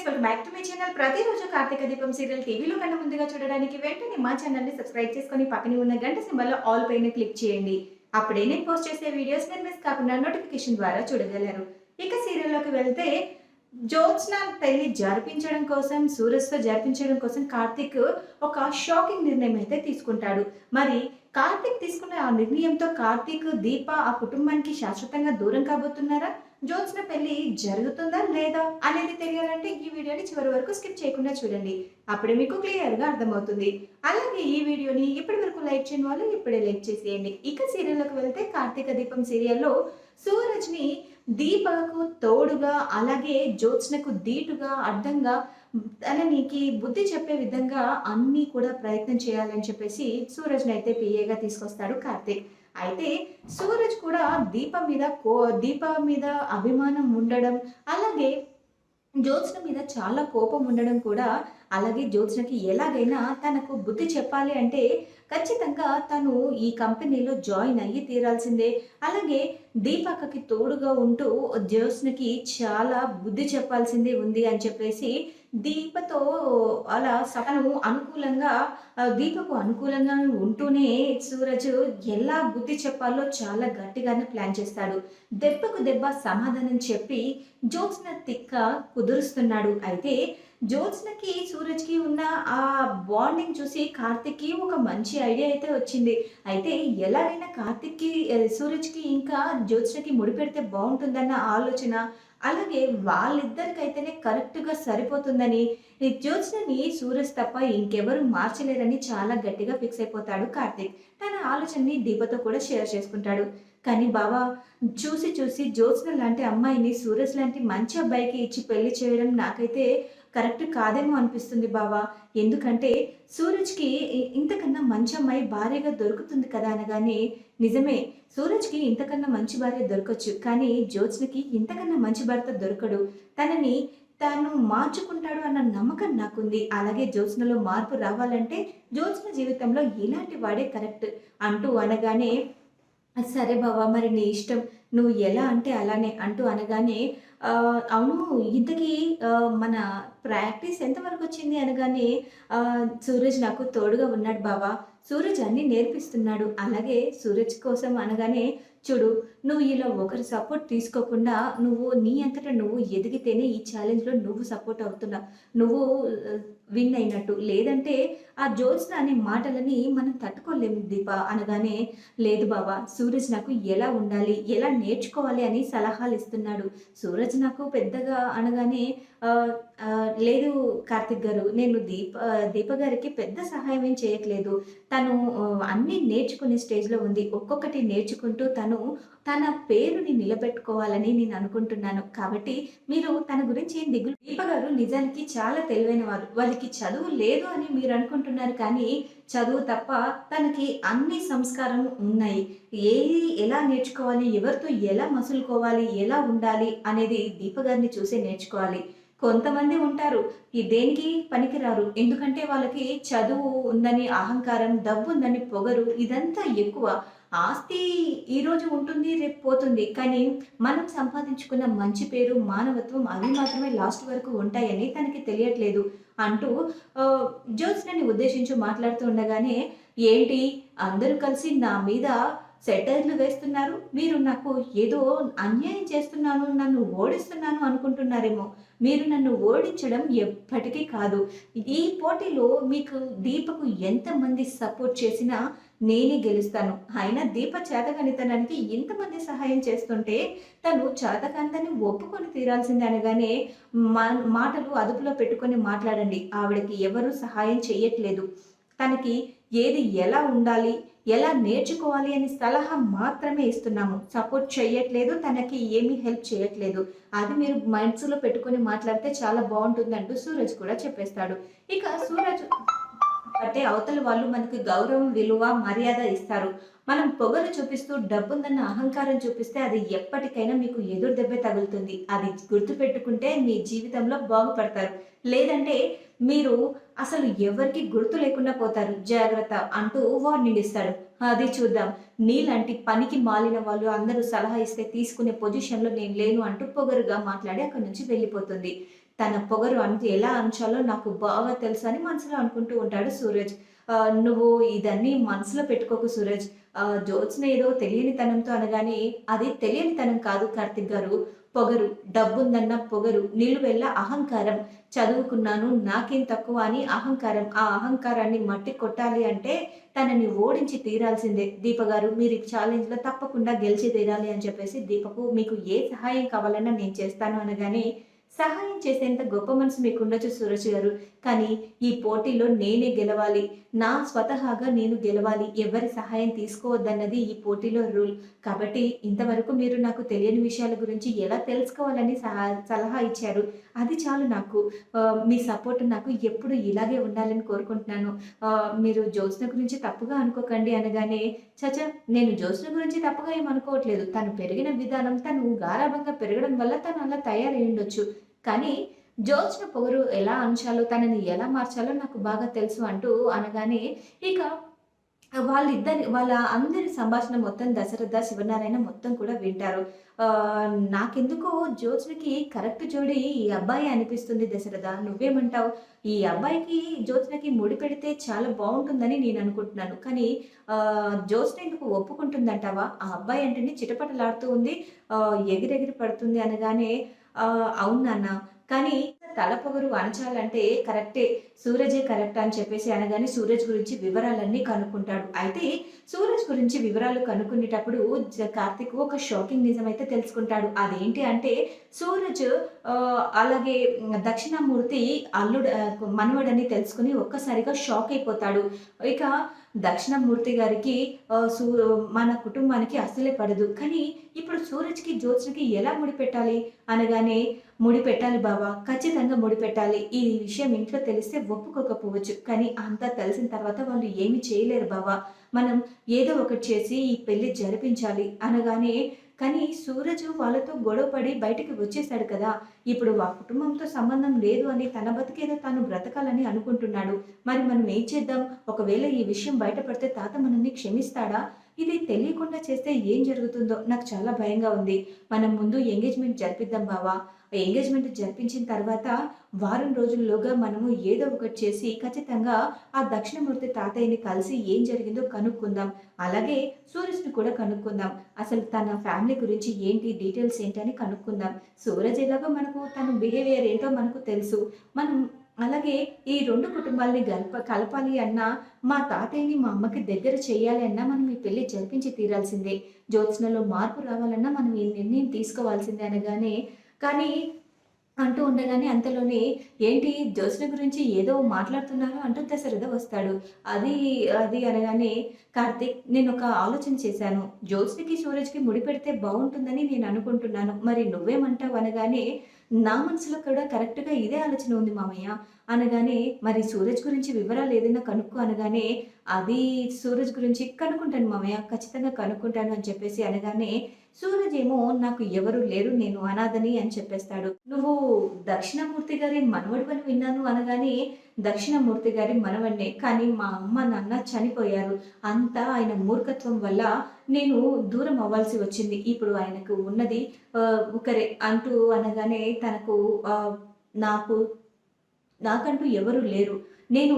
Welcome back to my channel. ప్రతిరోజు కార్తీక దీపం serial టీవీలో కన్నా ముందుగా చూడడానికి వెంటనే మా ఛానల్ని సబ్స్క్రైబ్ చేసుకొని పక్కనే ఉన్న గంట సింబల్లో ఆల్ పైన క్లిక్ చేయండి. అప్పుడే నేను పోస్ట్ చేసే వీడియోస్ మీరు మిస్ కాకుండా నోటిఫికేషన్ ద్వారా చూడగలరు. ఇక సీరియల్లోకి వెళ్తే జ్యోత్స్న పెళ్లి జరిపించడం కోసం, సూరజ్తో జరిపించడం కోసం కార్తీక్ ఒక షాకింగ్ నిర్ణయం అయితే తీసుకుంటాడు. మరి కార్తీక్ తీసుకున్న ఆ నిర్ణయంతో కార్తీక్, దీప ఆ కుటుంబానికి శాశ్వతంగా దూరం కాబోతున్నారా? జ్యోత్స్న పెళ్లి జరుగుతుందా లేదా అనేది తెలియాలంటే ఈ వీడియోని చివరి వరకు స్కిప్ చేయకుండా చూడండి. అప్పుడే మీకు క్లియర్గా అర్థమవుతుంది. అలాగే ఈ వీడియోని ఇప్పటి వరకు లైక్ చేయని వాళ్ళు ఇప్పుడే లైక్ చేసేయండి. ఇక సీరియల్లోకి వెళ్తే కార్తీక దీపం సీరియల్లో సూరజ్ని దీపకు తోడుగా, అలాగే జ్యోత్స్నకు దీటుగా, అడ్డంగా తననికి బుద్ధి చెప్పే విధంగా అన్నీ కూడా ప్రయత్నం చేయాలని చెప్పేసి సూరజ్ని అయితే పిఏగా తీసుకొస్తాడు కార్తీక్. అయితే సూరజ్ కూడా దీప మీద అభిమానం ఉండడం, అలాగే జ్యోత్స్న మీద చాలా కోపం ఉండడం కూడా, అలాగే జ్యోత్స్నకి ఎలాగైనా తనకు బుద్ధి చెప్పాలి అంటే ఖచ్చితంగా తను ఈ కంపెనీలో జాయిన్ అయ్యి తీరాల్సిందే. అలాగే దీపకకి తోడుగా ఉంటూ జ్యోత్స్నకి చాలా బుద్ధి చెప్పాల్సిందే ఉంది అని చెప్పేసి దీపతో అలా తను అనుకూలంగా దీపకు అనుకూలంగా ఉంటూనే సూరజ్ ఎలా బుద్ధి చెప్పాలో చాలా గట్టిగానే ప్లాన్ చేస్తాడు. దెబ్బకు దెబ్బ సమాధానం చెప్పి జ్యోత్స్న తిక్క కుదురుస్తున్నాడు. అయితే జ్యోత్స్నకి సూరజ్కి ఉన్న ఆ బాండింగ్ చూసి కార్తిక్కి ఒక మంచి ఐడియా అయితే వచ్చింది. అయితే ఎలాగైనా కార్తిక్కి సూరజ్కి ఇంకా జ్యోత్స్నకి ముడిపెడితే బాగుంటుందన్న ఆలోచన, అలాగే వాళ్ళిద్దరికైతేనే కరెక్ట్గా సరిపోతుందని, జ్యోత్స్నని సూరజ్ తప్ప ఇంకెవరు మార్చలేరని చాలా గట్టిగా ఫిక్స్ అయిపోతాడు కార్తిక్. తన ఆలోచనని దీపతో కూడా షేర్ చేసుకుంటాడు. కానీ బావా, చూసి చూసి జ్యోత్స్న లాంటి అమ్మాయిని సూరజ్ లాంటి మంచి అబ్బాయికి ఇచ్చి పెళ్లి చేయడం నాకైతే కరెక్ట్ కాదేమో అనిపిస్తుంది బావా. ఎందుకంటే సూరజ్కి ఇంతకన్నా మంచి అమ్మాయి భార్యగా దొరుకుతుంది కదా అనగానే, నిజమే, సూరజ్కి ఇంతకన్నా మంచి భార్య దొరకచ్చు, కానీ జ్యోత్స్నకి ఇంతకన్నా మంచి భర్త దొరకడు. తనని తాను మార్చుకుంటాడు అన్న నమ్మకం నాకుంది. అలాగే జ్యోత్స్నలో మార్పు రావాలంటే జ్యోత్స్న జీవితంలో ఇలాంటి వాడే కరెక్ట్ అంటూ అనగానే, సరే బావా, మరి నీ ఇష్టం, నువ్వు ఎలా అంటే అలానే అంటూ అనగానే, అవును, ఇంతకీ మన ప్రాక్టీస్ ఎంతవరకు వచ్చింది అనగానే, సూరజ్ నాకు తోడుగా ఉన్నాడు బావా, సూరజ్ అన్నీ నేర్పిస్తున్నాడు. అలాగే సూరజ్ కోసం అనగానే, చూడు, నువ్వు ఇలా ఒకరి సపోర్ట్ తీసుకోకుండా నువ్వు నీ అంతటా నువ్వు ఎదిగితేనే ఈ ఛాలెంజ్లో నువ్వు సపోర్ట్ అవుతున్నావు, నువ్వు విన్ అయినట్టు. లేదంటే ఆ జ్యోత్స్న అనే మాటలని మనం తట్టుకోలేము దీప అనగానే, లేదు బాబా, సూరజ్ నాకు ఎలా ఉండాలి, ఎలా నేర్చుకోవాలి అని సలహాలు ఇస్తున్నాడు. సూరజ్ నాకు పెద్దగా అనగానే, లేదు కార్తిక్ గారు, నేను దీప గారికి పెద్ద సహాయం ఏం చేయట్లేదు. తను అన్నీ నేర్చుకునే స్టేజ్లో ఉంది. ఒక్కొక్కటి నేర్చుకుంటూ తన పేరుని నిలబెట్టుకోవాలని నేను అనుకుంటున్నాను. కాబట్టి మీరు తన గురించి ఏం దిగులు. దీప గారు నిజానికి చాలా తెలివైన వారు. వాళ్ళకి చదువు లేదు అని మీరు అనుకుంటున్నారు, కానీ చదువు తప్ప తనకి అన్ని సంస్కారం ఉన్నాయి. ఏది ఎలా నేర్చుకోవాలి, ఎవరితో ఎలా మసులుకోవాలి, ఎలా ఉండాలి అనేది దీప గారిని చూసే నేర్చుకోవాలి. కొంతమంది ఉంటారు ఈ దేనికి పనికిరారు, ఎందుకంటే వాళ్ళకి చదువు ఉందని అహంకారం, డబ్బు ఉందని పొగరు, ఇదంతా ఎక్కువ. ఆస్తి ఈరోజు ఉంటుంది, రేపు పోతుంది, కానీ మనం సంపాదించుకున్న మంచి పేరు, మానవత్వం, అవి మాత్రమే లాస్ట్ వరకు ఉంటాయని తనకి తెలియట్లేదు అంటూ జ్యోత్స్నని ఉద్దేశించి మాట్లాడుతూ ఉండగానే, ఏంటి అందరూ కలిసి నా మీద సెటైర్లు వేస్తున్నారు, మీరు నాకు ఏదో అన్యాయం చేస్తున్నాను, నన్ను ఓడిస్తున్నాను అనుకుంటున్నారేమో. మీరు నన్ను ఓడించడం ఎప్పటికీ కాదు. ఈ పోటీలో మీకు దీపకు ఎంతమంది సపోర్ట్ చేసినా నేనే గెలుస్తాను. అయినా దీప చేతకానితనానికి ఇంతమంది సహాయం చేస్తుంటే తను చేతకాందని ఒప్పుకొని తీరాల్సిందే అనగానే, మాటలు అదుపులో పెట్టుకొని మాట్లాడండి. ఆవిడకి ఎవరు సహాయం చెయ్యట్లేదు. తనకి ఏది ఎలా ఉండాలి, ఎలా నేర్చుకోవాలి అని సలహా మాత్రమే ఇస్తున్నాము. సపోర్ట్ చేయట్లేదు, తనకి ఏమీ హెల్ప్ చేయట్లేదు. అది మీరు మనసులో పెట్టుకొని మాట్లాడితే చాలా బాగుంటుంది అంటూ సూరజ్ కూడా చెప్పేస్తాడు. ఇక సూరజ్ అంటే అవతల వాళ్ళు మనకి గౌరవం, విలువ, మర్యాద ఇస్తారు. మనం పొగరు చూపిస్తూ డబ్బుందన్న అహంకారం చూపిస్తే అది ఎప్పటికైనా మీకు ఎదురు దెబ్బే తగులుతుంది. అది గుర్తుపెట్టుకుంటే మీ జీవితంలో బాగుపడతారు. లేదంటే మీరు అసలు ఎవరికి గుర్తు లేకుండా పోతారు, జాగ్రత్త అంటూ వార్నింగ్ ఇస్తాడు. అది చూద్దాం, నీలాంటి పనికి మాలిన వాళ్ళు అందరూ సలహా ఇస్తే తీసుకునే పొజిషన్లో నేను లేను అంటూ పొగరుగా మాట్లాడి అక్కడి నుంచి వెళ్ళిపోతుంది. తన పొగరు ఎలా అంచాలో నాకు బాగా తెలుసు అని మనసులో అనుకుంటూ ఉంటాడు సూరజ్. నువ్వు ఇదన్నీ మనసులో పెట్టుకోకు సూరజ్. జ్యోత్స్న ఏదో తెలియనితనంతో అనగానే, అది తెలియనితనం కాదు కార్తీక్ గారు. పొగరు. డబ్బుందన్న పొగరు. నిలువెల్ల అహంకారం. చదువుకున్నాను నాకేం తక్కువ అని అహంకారం. ఆ అహంకారాన్ని మట్టి కొట్టాలి అంటే తనని ఓడించి తీరాల్సిందే. దీప గారు మీరు ఈ ఛాలెంజ్‌లో తప్పకుండా గెలిచి తీరాలి అని చెప్పేసి దీపకు మీకు ఏ సహాయం కావాలన్నా నేను చేస్తాను అనగానే, సహాయం చేసేంత గొప్ప మనసు మీకుండొచ్చు సూరజ్ గారు. కానీ ఈ పోటీలో నేనే గెలవాలి. నా స్వతహాగా నేను గెలవాలి. ఎవరి సహాయం తీసుకోవద్దన్నది ఈ పోటీలో రూల్. కాబట్టి ఇంతవరకు మీరు నాకు తెలియని విషయాల గురించి ఎలా తెలుసుకోవాలని సలహా ఇచ్చారు. అది చాలు నాకు. మీ సపోర్ట్ నాకు ఎప్పుడు ఇలాగే ఉండాలని కోరుకుంటున్నాను. మీరు జ్యోత్స్న గురించి తప్పుగా అనుకోకండి అనగానే, ఛ! నేను జ్యోత్స్న గురించి తప్పుగా ఏమి అనుకోవట్లేదు. తను పెరిగిన విధానం, తను గారాబంగా పెరగడం వల్ల తను అలా తయారయ్యుండొచ్చు. కానీ జ్యోత్స్న పొగరు ఎలా అంచాలో, తనని ఎలా మార్చాలో నాకు బాగా తెలుసు అంటూ అనగానే, ఇక వాళ్ళ అందరి సంభాషణ మొత్తం దశరథ, శివనారాయణ మొత్తం కూడా వింటారు. నాకెందుకో జ్యోత్స్నకి కరెక్ట్ జోడీ ఈ అబ్బాయే అనిపిస్తుంది దశరథ. నువ్వేమంటావు? ఈ అబ్బాయికి జ్యోత్స్నకి ముడిపెడితే చాలా బావుంటుందని నేననుకుంటున్నాను. కానీ జ్యోత్స్న ఎందుకు ఒప్పుకుంటుందంటావా? ఆ అబ్బాయి అంటేనే చిటపటలాడుతూ ఉంది. ఎగిరెగిరి పడుతుంది అనగానే, అవును నాన్న. కానీ తల పొగరు అణచాలంటే కరెక్టే. సూరజే కరెక్ట్ అని చెప్పేసి అనగానే సూరజ్ గురించి వివరాలన్నీ కనుక్కుంటాడు. అయితే సూరజ్ గురించి వివరాలు కనుక్కునేటప్పుడు కార్తీక్ ఒక షాకింగ్ నిజమైతే తెలుసుకుంటాడు. అదేంటి అంటే సూరజ్ అలాగే దక్షిణామూర్తి మనవడని తెలుసుకొని ఒక్కసారిగా షాక్ అయిపోతాడు. ఇక దక్షిణామూర్తి గారికి మన కుటుంబానికి అస్సలే పడదు. కానీ ఇప్పుడు సూరజ్‌కి, జ్యోత్స్నకి ఎలా ముడిపెట్టాలి అనగానే, ముడిపెట్టాలి బావ. ఖచ్చితంగా ముడిపెట్టాలి. ఈ విషయం ఇంట్లో తెలిస్తే ఒప్పుకోకపోవచ్చు. కానీ అంతా తెలిసిన తర్వాత వాళ్ళు ఏమి చేయలేరు బావ. మనం ఏదో ఒకటి చేసి ఈ పెళ్లి జరిపించాలి అనగానే, కానీ సూరజ్ వాళ్ళతో గొడవపడి బయటికి వచ్చేసాడు కదా! ఇప్పుడు ఆ కుటుంబంతో సంబంధం లేదు అని తన బతుకేదో తాను బ్రతకాలని అనుకుంటున్నాడు. మరి మనం ఏం చేద్దాం? ఒకవేళ ఈ విషయం బయటపడితే తాత మనల్ని క్షమిస్తాడా? ఇది తెలియకుండా చేస్తే ఏం జరుగుతుందో నాకు చాలా భయంగా ఉంది. మనం ముందు ఎంగేజ్‌మెంట్ జరిపిద్దాం బావ. ఎంగేజ్‌మెంట్ జరిపించిన తర్వాత వారం రోజుల్లోగా మనము ఏదో ఒకటి చేసి ఖచ్చితంగా ఆ దక్షిణమూర్తి తాతయ్యని కలిసి ఏం జరిగిందో కనుక్కుందాం. అలాగే సూరజ్‌ని కూడా కనుక్కుందాం. అసలు తన ఫ్యామిలీ గురించి ఏంటి, డీటెయిల్స్ ఏంటి అని కనుక్కుందాం. సూరజ్ ఎలాగో మనకు తన బిహేవియర్ ఏంటో మనకు తెలుసు. మనం అలాగే ఈ 2 కుటుంబాలని కలపాలి అన్నా, మా తాతయ్యని మా అమ్మకి దగ్గర చేయాలి అన్నా మనం ఈ పెళ్లి జరిపించి తీరాల్సిందే. జ్యోత్స్నలో మార్పు రావాలన్నా మనం ఈ నిర్ణయం తీసుకోవాల్సిందే అనగానే, కానీ అంటూ ఉండగానే అంతలోనే ఏంటి జ్యోత్స్న గురించి ఏదో మాట్లాడుతున్నారు అంటూ దశరథ వస్తాడు. అది అది అనగానే, కార్తీక్ నేనొక ఆలోచన చేశాను. జ్యోత్స్నకి, సూరజ్‌కి ముడిపెడితే బావుంటుందని నేను అనుకుంటున్నాను. మరి నువ్వేమంటావు అనగానే, నా మనసులో కూడా కరెక్ట్‌గా ఇదే ఆలోచన ఉంది మామయ్య అనగానే, మరి సూరజ్ గురించి వివరాలు ఏదైనా కనుక్కో అనగానే, అది సూరజ్ గురించి కనుక్కుంటాను మామయ్య. ఖచ్చితంగా కనుక్కుంటాను అని చెప్పేసి అనగానే, సూరజ్ ఏమో నాకు ఎవరు లేరు, నేను అనాథని అని చెప్పేస్తాడు. నువ్వు దక్షిణామూర్తి గారి మనవడివని విన్నాను అనగానే, దక్షిణామూర్తి గారి మనవడినే. కానీ మా అమ్మ, నాన్న చనిపోయారు. అంతా ఆయన మూర్ఖత్వం వల్ల నేను దూరం అవ్వాల్సి వచ్చింది. ఇప్పుడు ఆయనకు ఉన్నది ఒకరే అంటూ అనగానే, తనకు నాకు నాకంటూ ఎవరు లేరు. నేను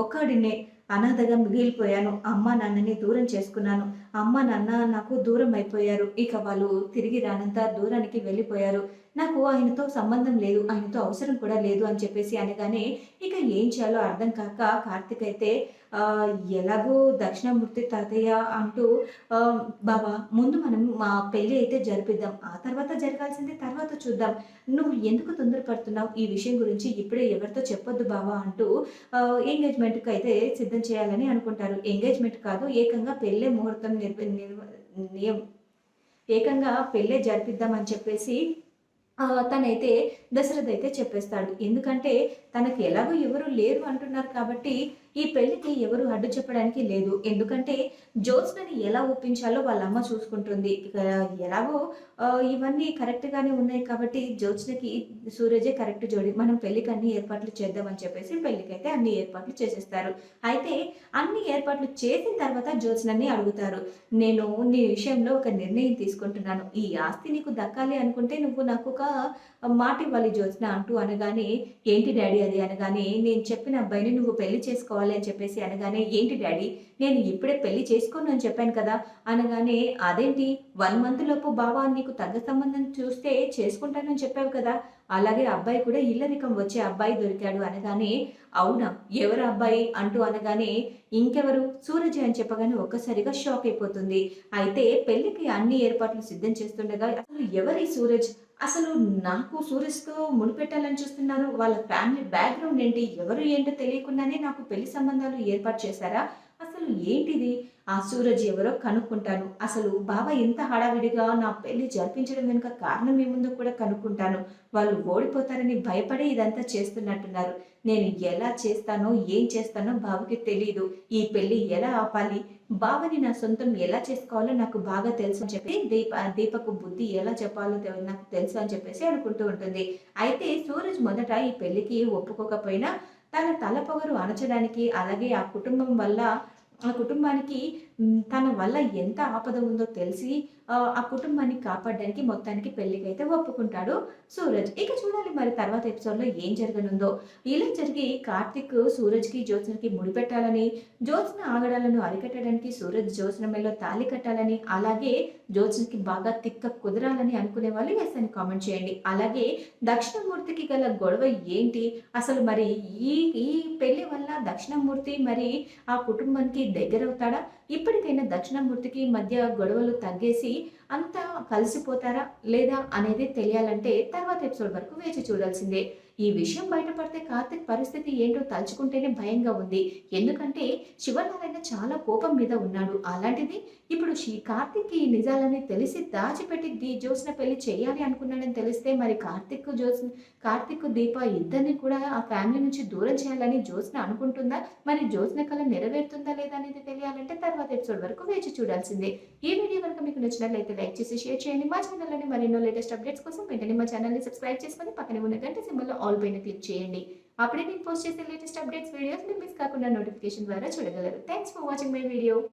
ఒక్కడినే అనాథగా మిగిలిపోయాను. అమ్మ, నాన్నని దూరం చేసుకున్నాను. అమ్మ, నాన్న నాకు దూరం అయిపోయారు. ఇక వాళ్ళు తిరిగి రానంత దూరానికి వెళ్ళిపోయారు. నాకు ఆయనతో సంబంధం లేదు. ఆయనతో అవసరం కూడా లేదు అని చెప్పేసి అనగానే, ఇక ఏం చేయాలో అర్థం కాక కార్తీక్ అయితే ఎలాగో దక్షిణామూర్తి తాతయ్య అంటూ బాబా ముందు మనం మా పెళ్లి అయితే జరిపిద్దాం. ఆ తర్వాత జరగాల్సింది తర్వాత చూద్దాం. నువ్వు ఎందుకు తొందరపడుతున్నావు? ఈ విషయం గురించి ఇప్పుడే ఎవరితో చెప్పొద్దు బావా అంటూ ఎంగేజ్‌మెంట్‌కి అయితే సిద్ధం చేయాలని అనుకుంటారు. ఎంగేజ్‌మెంట్ కాదు, ఏకంగా పెళ్ళే ముహూర్తం నియం ఏకంగా పెళ్ళే జరిపిద్దాం అని చెప్పేసి తనైతే దశరథ్ అయితే చెప్పేస్తాడు. ఎందుకంటే తనకి ఎలాగో ఎవరు లేరు అంటున్నారు కాబట్టి ఈ పెళ్ళికి ఎవరు అడ్డు చెప్పడానికి లేదు. ఎందుకంటే జ్యోత్స్నని ఎలా ఒప్పించాలో వాళ్ళ అమ్మ చూసుకుంటుంది. ఇక ఎలాగో ఇవన్నీ కరెక్ట్‌గానే ఉన్నాయి కాబట్టి జ్యోత్స్నకి సూరజే కరెక్ట్ జోడి. మనం పెళ్ళికి అన్ని ఏర్పాట్లు చేద్దామని చెప్పేసి పెళ్ళికైతే అన్ని ఏర్పాట్లు చేసేస్తారు. అయితే అన్ని ఏర్పాట్లు చేసిన తర్వాత జ్యోత్స్నని అడుగుతారు. నేను నీ విషయంలో ఒక నిర్ణయం తీసుకుంటున్నాను. ఈ ఆస్తి నీకు దక్కాలి అనుకుంటే నువ్వు నాకొక మాట ఇవ్వాలి జ్యోత్స్న అంటూ అనగానే, ఏంటి డ్యాడీ అది అనగానే, నేను చెప్పిన అబ్బాయిని నువ్వు పెళ్లి చేసుకోవాలి అని చెప్పేసి అనగానే, ఏంటి డ్యాడీ నేను ఇప్పుడే పెళ్లి చేసుకోను అని చెప్పాను కదా! అనగానే, అదేంటి 1 మంత్ లోపు బావ నీకు తగ్గ సంబంధం చూస్తే చేసుకుంటానని చెప్పావు కదా! అలాగే అబ్బాయి కూడా ఇల్లరికం వచ్చే అబ్బాయి దొరికాడు అనగానే, అవునా? ఎవరు అబ్బాయి? అంటూ అనగానే, ఇంకెవరు సూరజ్ అని చెప్పగానే ఒక్కసారిగా షాక్ అయిపోతుంది. అయితే పెళ్ళికి అన్ని ఏర్పాట్లు సిద్ధం చేస్తుండగా అసలు ఎవరి సూరజ్? అసలు నాకు సూరజ్‌తో ముడిపెట్టాలని చూస్తున్నారు. వాళ్ళ ఫ్యామిలీ బ్యాక్‌గ్రౌండ్ ఏంటి? ఎవరు ఏంటో తెలియకుండానే నాకు పెళ్లి సంబంధాలు ఏర్పాటు చేశారా? అసలు ఏంటిది? ఆ సూరజ్ ఎవరో కనుక్కుంటాను. అసలు బావ ఇంత హడావిడిగా నా పెళ్లి జరిపించడం వెనుక కారణం ఏముందో కూడా కనుక్కుంటాను. వాళ్ళు ఓడిపోతారని భయపడి ఇదంతా చేస్తున్నట్టున్నారు. నేను ఎలా చేస్తానో, ఏం చేస్తానో బావకి తెలీదు. ఈ పెళ్లి ఎలా ఆపాలి? బావని నా సొంతం ఎలా చేసుకోవాలో నాకు బాగా తెలుసు అని చెప్పి దీపకు బుద్ధి ఎలా చెప్పాలో నాకు తెలుసు అని చెప్పేసి అనుకుంటూ ఉంటుంది. అయితే సూరజ్ మొదట ఈ పెళ్లికి ఒప్పుకోకపోయినా తన తల పొగరు అణచడానికి అలాగే ఆ కుటుంబానికి తన వల్ల ఎంత ఆపద ఉందో తెలిసి ఆ కుటుంబాన్ని కాపాడడానికి మొత్తానికి పెళ్ళికైతే ఒప్పుకుంటాడు సూరజ్. ఇక చూడాలి మరి తర్వాత ఎపిసోడ్‌లో ఏం జరగనుందో. ఇలా జరిగి కార్తీక్ సూరజ్‌కి, జ్యోత్స్నకి ముడిపెట్టాలని, జ్యోత్స్న ఆగడాలను అరికట్టడానికి సూరజ్ జ్యోత్స్న మెడలో తాళి కట్టాలని, అలాగే జ్యోత్స్నకి బాగా తిక్క కుదరాలని అనుకునే వాళ్ళు యెస్ అని కామెంట్ చేయండి. అలాగే దక్షిణామూర్తికి గల గొడవ ఏంటి? అసలు మరి ఈ ఈ పెళ్లి వల్ల దక్షిణామూర్తి మరి ఆ కుటుంబానికి దగ్గరవుతాడా? ఇప్పటికైనా దక్షిణామూర్తికి మధ్య గొడవలు తగ్గేసి అంతా కలిసిపోతారా? లేదా? అనేది తెలియాలంటే తర్వాత ఎపిసోడ్ వరకు వేచి చూడాల్సిందే. ఈ విషయం బయటపడితే కార్తీక్ పరిస్థితి ఏంటో తలుచుకుంటేనే భయంగా ఉంది. ఎందుకంటే శివనారాయణ చాలా కోపం మీద ఉన్నాడు. అలాంటిది ఇప్పుడు కార్తీక్‌కి ఈ నిజాలన్నీ తెలిసి దాచిపెట్టి జ్యోత్స్న పెళ్లి చేయాలి అనుకున్నాడని తెలిస్తే మరి కార్తీక్, దీప ఇద్దరిని కూడా ఆ ఫ్యామిలీ నుంచి దూరం చేయాలని జ్యోత్స్న అనుకుంటుందా? మరి జ్యోత్స్న కల నెరవేరుతుందా లేదా అనేది తెలియాలంటే తర్వాత ఎపిసోడ్ వరకు వేచి చూడాల్సిందే. ఈ వీడియో కనుక మీకు నచ్చినట్లయితే లైక్ చేసి షేర్ చేయండి. మా ఛానల్‌లోని మరెన్నో లేటెస్ట్ అప్డేట్స్ కోసం వెంటనే మా ఛానల్‌ని సబ్స్క్రైబ్ చేసుకొని పక్కనే ఉన్న గంట సింబల్‌లో ఆల్ పైన క్లిక్ చేయండి. అప్పుడే నేను పోస్ట్ చేసే లేటెస్ట్ అప్డేట్స్ వీడియోస్ మీరు మిస్ కాకుండా నోటిఫికేషన్ ద్వారా చూడగలరు. Thanks for watching my video.